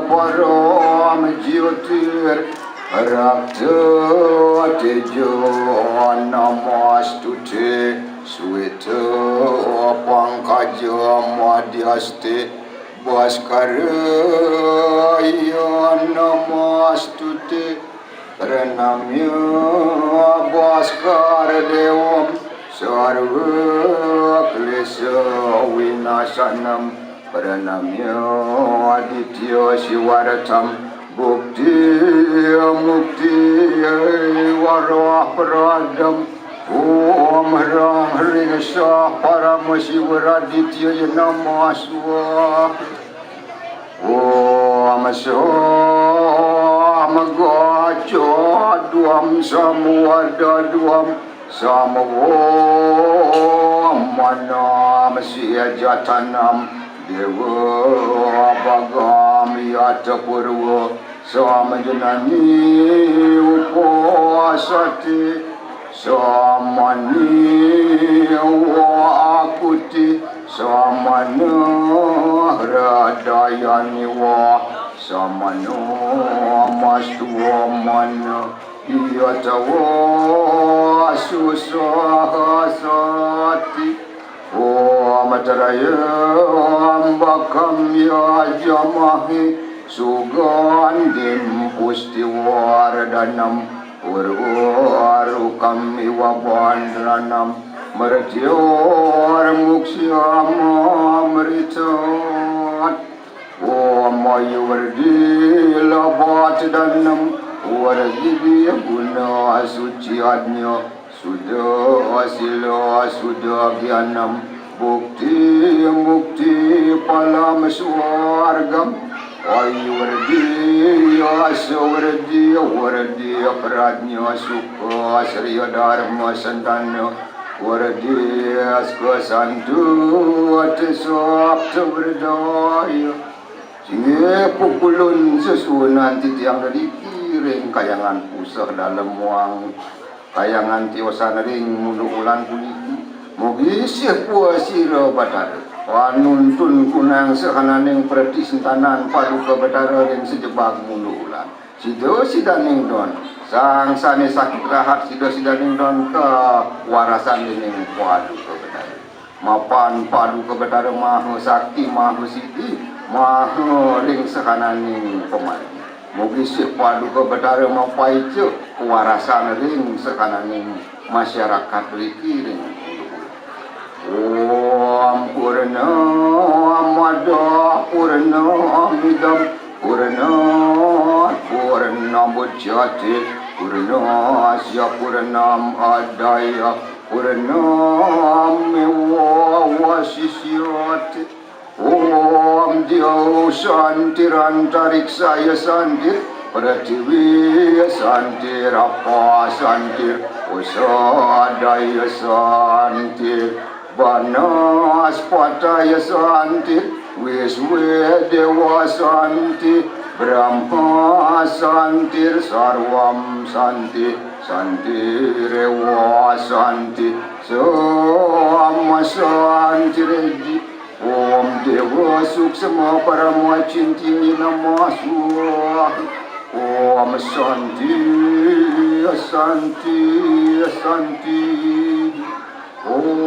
param jyotir rakta tejo namastute sweta pankaja madhyaste Bhaskaraya namastute pranamya Bhaskar devam sarva klesha vinasanam pranamya aditya shivaratam bhukti mukti varapradam Om Ram Rinasa Paramashivaraditya Namaswa Om Samagacha Dvam Samuadaduam Samavom Manam Siyajatanam Deva Bhagam Yatapurva Samajanani Upasati Samani Wakuti Samana Hradayani Wa Samano Mastuamana Yatawa Susahasati Om Atarayam Bakam Yajamahi Sugandim Pustiwaradanam Urvarukam iwa bandranam Mrityor muksyam amritat Om ayurdi labat danam Wargidi guna suci adnya Sudah asila sudah gyanam Bukti mukti palam swargam Ayurdi aswardi wardi pradnya sukha sriya dharma santana wardi aska santu atisapta berdaya singe pukulun sesunan titiang dari kiring kayangan pusar dalam wang kayangan tiwasan ring mulu ulan kuliki mugi sirpua sira batara wanuntun kunang sehananing pertisintanan paduka batara ring sejebak mulu ulan sido sidaning don sang sane sakit rahat sido sidaning don ke warasan ning paduka batara mapan paduka batara maha sakti maha siti maha ring sehananing pemari mugi sih paduka batara mapai ce warasan ring sehananing masyarakat riki ring Om Purna Mada Purna Amidam Purna Purna Bujjati Purna Asya Purnam Adaya Purna Mewa Wasisyati Om Diyo Santir Antarik Saya Santir Prativi Santir Apa Santir Usadaya Santir Banaspataya Santi Wiswe Dewa Santi Brahma Santir Sarvam Santi Santi Rewa Santi Sama Santi Reddi Om Dewa Suksama Parama Cinti Namaswa Om Santi Santi Santi Om